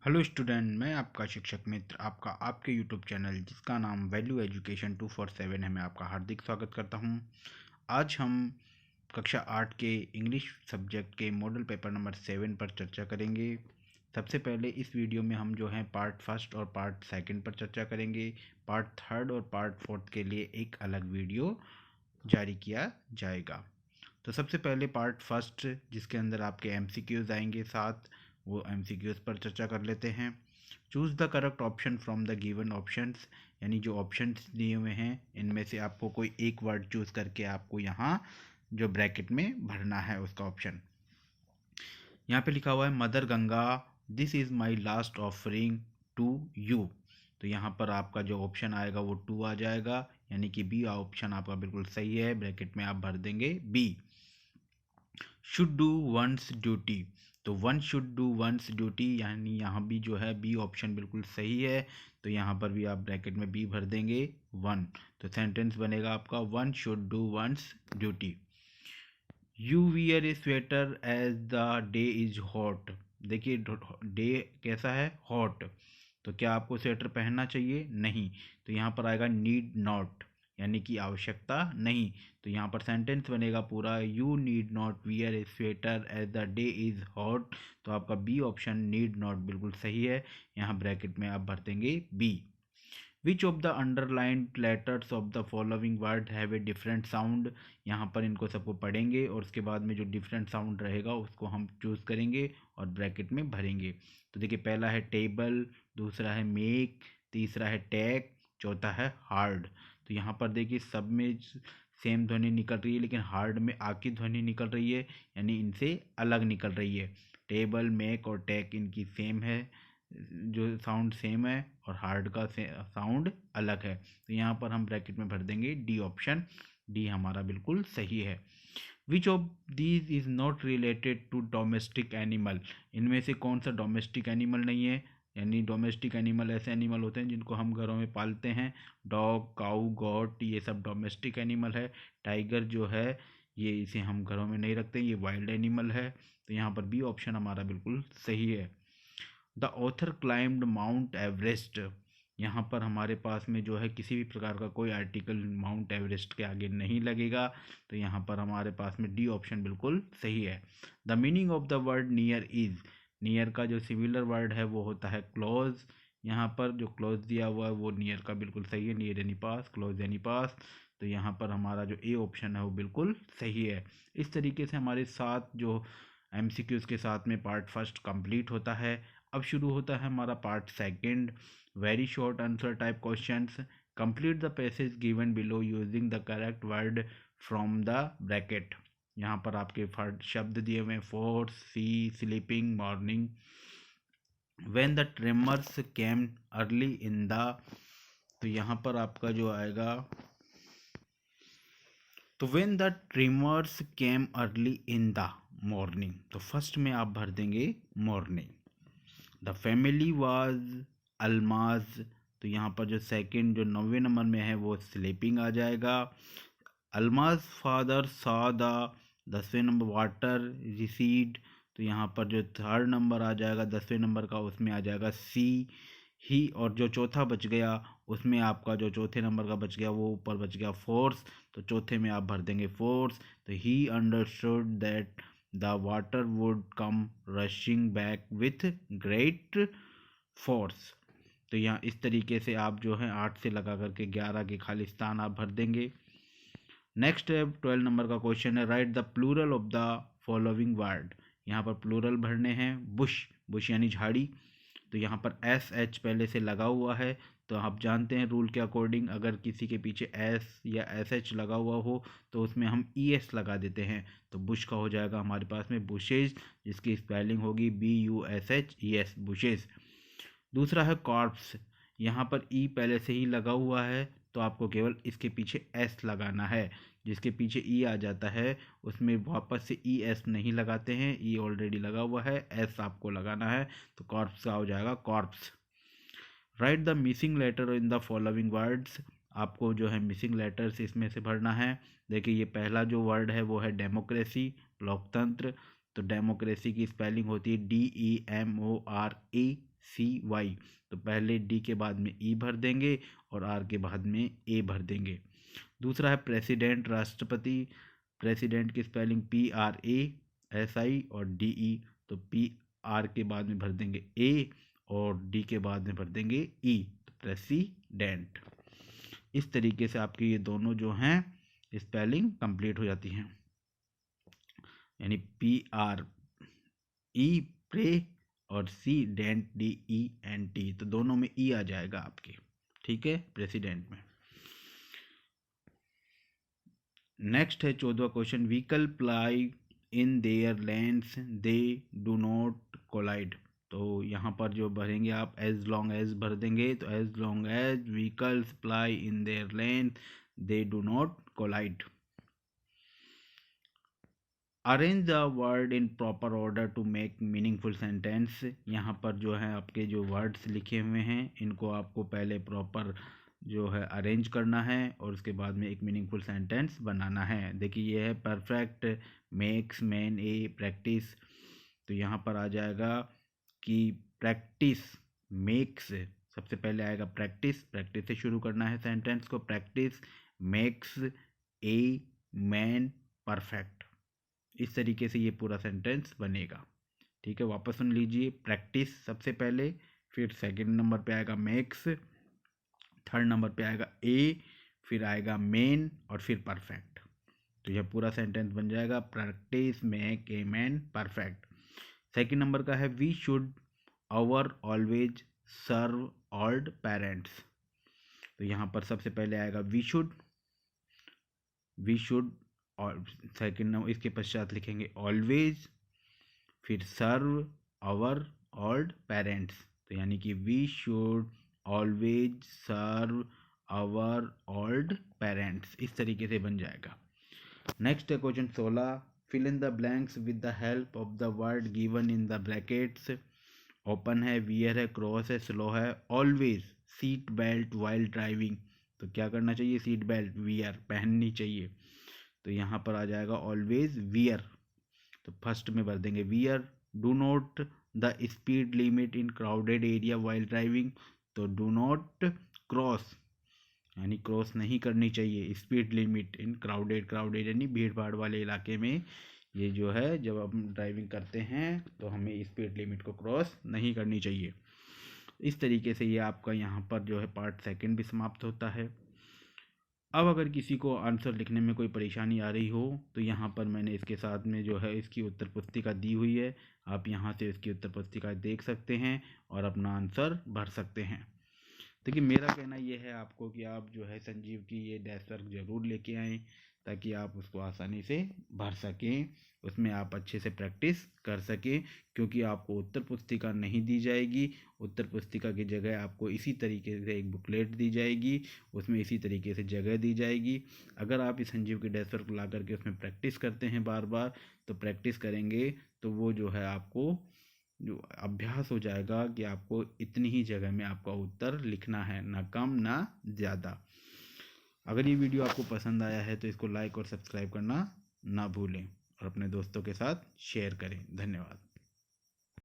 Hello student, मैं आपका शिक्षक मित्र आपका आपके यूट्यूब चैनल जिसका नाम वैल्यू एजुकेशन 247 है, मैं आपका हार्दिक स्वागत करता हूं। आज हम कक्षा 8 के इंग्लिश सब्जेक्ट के मॉडल पेपर नंबर 7 पर चर्चा करेंगे। सबसे पहले इस वीडियो में हम जो है पार्ट फर्स्ट और पार्ट सेकंड पर चर्चा करेंगे। पार्ट थर्ड और पार्ट फोर्थ के लिए एक अलग वीडियो जारी किया जाएगा। तो सबसे पहले पार्ट फर्स्ट जिसके अंदर आपके एमसीक्यूज आएंगे साथ, वो एमसीक्यूज पर चर्चा कर लेते हैं। Choose the correct option from the given options, यानी जो ऑप्शंस दिए हुए हैं इनमें से आपको कोई एक वर्ड चूज़ करके आपको यहाँ जो ब्रैकेट में भरना है उसका ऑप्शन। यहाँ पे लिखा हुआ है mother Ganga, this is my last offering to you. तो यहाँ पर आपका जो ऑप्शन आएगा वो 2 आ जाएगा, यानी कि बी ऑप्शन आपका बिल्कुल सही है। ब्रैकेट में आप भर देंगे B. Should do one's duty, तो one should do one's duty, यानी यहाँ भी जो है बी ऑप्शन बिल्कुल सही है। तो यहाँ पर भी आप ब्रैकेट में बी भर देंगे 1। तो सेंटेंस बनेगा आपका one should do one's duty. You wear a sweater as the day is hot. देखिए डे कैसा है, हॉट। तो क्या आपको स्वेटर पहनना चाहिए? नहीं। तो यहाँ पर आएगा नीड नॉट, यानी कि आवश्यकता नहीं। तो यहाँ पर सेंटेंस बनेगा पूरा you need not wear a sweater as the day is hot. तो आपका बी ऑप्शन नीड नॉट बिल्कुल सही है। यहाँ ब्रैकेट में आप भर देंगे B. Which of the underlined letters of the following word have a different sound. यहाँ पर इनको सबको पढ़ेंगे और उसके बाद में जो डिफरेंट साउंड रहेगा उसको हम चूज़ करेंगे और ब्रैकेट में भरेंगे। तो देखिए पहला है टेबल, दूसरा है मेक, तीसरा है टेक, चौथा है हार्ड। तो यहाँ पर देखिए सब में सेम ध्वनि निकल रही है, लेकिन हार्ड में आ की ध्वनि निकल रही है, यानी इनसे अलग निकल रही है। टेबल, मेक और टेक इनकी सेम है, जो साउंड सेम है, और हार्ड का साउंड अलग है। तो यहाँ पर हम ब्रैकेट में भर देंगे डी ऑप्शन। डी हमारा बिल्कुल सही है। Which of these is not related to domestic animal, इनमें से कौन सा डोमेस्टिक एनिमल नहीं है? यानी डोमेस्टिक एनिमल ऐसे एनिमल होते हैं जिनको हम घरों में पालते हैं। डॉग, काऊ, गॉट, ये सब डोमेस्टिक एनिमल है। टाइगर जो है ये इसे हम घरों में नहीं रखते, ये वाइल्ड एनिमल है। तो यहाँ पर बी ऑप्शन हमारा बिल्कुल सही है। The author climbed mount Everest, यहाँ पर हमारे पास में जो है किसी भी प्रकार का कोई आर्टिकल माउंट एवरेस्ट के आगे नहीं लगेगा। तो यहाँ पर हमारे पास में डी ऑप्शन बिल्कुल सही है। The meaning of the word near is, near का जो सिमिलर वर्ड है वो होता है क्लोज। यहाँ पर जो क्लोज दिया हुआ है वो नियर का बिल्कुल सही है, नियर यानी पास, क्लोज यानी पास। तो यहाँ पर हमारा जो ए ऑप्शन है वो बिल्कुल सही है। इस तरीके से हमारे साथ जो एमसीक्यूज के साथ में पार्ट फर्स्ट कंप्लीट होता है। अब शुरू होता है हमारा part second, very short answer type questions. Complete the passage given below using the correct word from the bracket. यहाँ पर आपके शब्द दिए हुए force, sea, sleeping, morning. When the trimmers came early in the, तो यहाँ पर आपका जो आएगा, तो when the trimmers came early in the morning, तो फर्स्ट में आप भर देंगे morning. The family was always, तो यहाँ पर जो सेकंड जो 9वें नंबर में है वो स्लीपिंग आ जाएगा। अल्माज फादर सा द, 10वें नंबर वाटर रिसीड, तो यहाँ पर जो थर्ड नंबर आ जाएगा 10वें नंबर का उसमें आ जाएगा सी ही। और जो चौथा बच गया उसमें आपका जो चौथे नंबर का बच गया वो ऊपर बच गया फोर्स। तो चौथे में आप भर देंगे फोर्स। तो he understood that the water would come rushing back with great force. तो यहाँ इस तरीके से आप जो है 8 से लगा करके 11 के खाली स्थान आप भर देंगे। नेक्स्ट है 12 नंबर का क्वेश्चन है write the plural of the following word. यहाँ पर प्लूरल भरने हैं। बुश, बुश यानी झाड़ी, तो यहाँ पर एस एच पहले से लगा हुआ है। तो आप जानते हैं रूल के अकॉर्डिंग अगर किसी के पीछे एस या एस एच लगा हुआ हो तो उसमें हम ई एस लगा देते हैं। तो बुश का हो जाएगा हमारे पास में बुशेज, जिसकी स्पेलिंग होगी BUSHES, बुशेज। दूसरा है कॉर्प्स, यहाँ पर ई पहले से ही लगा हुआ है तो आपको केवल इसके पीछे एस लगाना है। जिसके पीछे ई आ जाता है उसमें वापस से ई एस नहीं लगाते हैं, ई ऑलरेडी लगा हुआ है, एस आपको लगाना है। तो कॉर्प्स का हो जाएगा corps. Write the missing letter in the following words, आपको जो है मिसिंग लेटर्स इसमें से भरना है। देखिए ये पहला जो वर्ड है वो है डेमोक्रेसी, लोकतंत्र। तो डेमोक्रेसी की स्पेलिंग होती है DEMORACY, CY, तो पहले D के बाद में E भर देंगे और R के बाद में A भर देंगे। दूसरा है प्रेसिडेंट, राष्ट्रपति। प्रेसिडेंट की स्पेलिंग PRASI और DE, तो PR के बाद में भर देंगे A और D के बाद में भर देंगे E, तो प्रेसिडेंट। इस तरीके से आपकी ये दोनों जो हैं स्पेलिंग कंप्लीट हो जाती हैं, यानी PRE प्रे और CDENT DENT, तो दोनों में E आ जाएगा आपके, ठीक है, प्रेसिडेंट में। नेक्स्ट है 14वां question, vehicle ply in their lanes they do not collide, तो यहाँ पर जो भरेंगे आप एज लॉन्ग एज भर देंगे, तो as long as vehicles ply in their lanes they do not collide. Arrange the word in proper order to make meaningful sentence, यहाँ पर जो है आपके जो वर्ड्स लिखे हुए हैं इनको आपको पहले प्रॉपर जो है अरेंज करना है और उसके बाद में एक मीनिंगफुल सेंटेंस बनाना है। देखिए ये है परफेक्ट, मेक्स, मैन, ए, प्रैक्टिस, तो यहाँ पर आ जाएगा कि प्रैक्टिस मेक्स, सबसे पहले आएगा प्रैक्टिस, प्रैक्टिस से शुरू करना है सेंटेंस को, practice makes a man perfect, इस तरीके से ये पूरा सेंटेंस बनेगा, ठीक है। वापस सुन लीजिए, प्रैक्टिस सबसे पहले, फिर सेकंड नंबर पे आएगा मेक्स, थर्ड नंबर पे आएगा ए, फिर आएगा मेन और फिर परफेक्ट, तो यह पूरा सेंटेंस बन जाएगा practice make a man perfect. Second number का है we should our always serve old parents, तो यहाँ पर सबसे पहले आएगा वी शुड और सेकंड नंबर इसके पश्चात लिखेंगे ऑलवेज, फिर सर्व आवर ओल्ड पेरेंट्स, तो यानी कि we should always serve our old parents, इस तरीके से बन जाएगा। नेक्स्ट है question 16, fill in the blanks with the help of the word given in the brackets. Open है, वियर है, क्रॉस है, स्लो है, always, seat belt while driving, तो क्या करना चाहिए, सीट बेल्ट वियर पहननी चाहिए, तो यहाँ पर आ जाएगा ऑलवेज वियर, तो फर्स्ट में भर देंगे wear. Do not the speed limit in crowded area while driving, तो डू नॉट क्रॉस, यानी क्रॉस नहीं करनी चाहिए स्पीड लिमिट इन क्राउडेड यानी भीड़ भाड़ वाले इलाके में, ये जो है जब हम ड्राइविंग करते हैं तो हमें स्पीड लिमिट को क्रॉस नहीं करनी चाहिए। इस तरीके से ये आपका यहाँ पर जो है पार्ट सेकंड भी समाप्त होता है। अब अगर किसी को आंसर लिखने में कोई परेशानी आ रही हो तो यहाँ पर मैंने इसके साथ में जो है इसकी उत्तर पुस्तिका दी हुई है, आप यहाँ से इसकी उत्तर पुस्तिका देख सकते हैं और अपना आंसर भर सकते हैं। देखिए मेरा कहना ये है आपको कि आप जो है संजीव की ये डेस्क वर्क ज़रूर लेके आएँ ताकि आप उसको आसानी से भर सकें, उसमें आप अच्छे से प्रैक्टिस कर सकें, क्योंकि आपको उत्तर पुस्तिका नहीं दी जाएगी, उत्तर पुस्तिका की जगह आपको इसी तरीके से एक बुकलेट दी जाएगी, उसमें इसी तरीके से जगह दी जाएगी। अगर आप इस संजीव की डेस्क वर्क ला करके उसमें प्रैक्टिस करते हैं बार बार, तो प्रैक्टिस करेंगे तो वो जो है आपको जो अभ्यास हो जाएगा कि आपको इतनी ही जगह में आपका उत्तर लिखना है, ना कम ना ज़्यादा। अगर ये वीडियो आपको पसंद आया है तो इसको लाइक और सब्सक्राइब करना ना भूलें और अपने दोस्तों के साथ शेयर करें। धन्यवाद।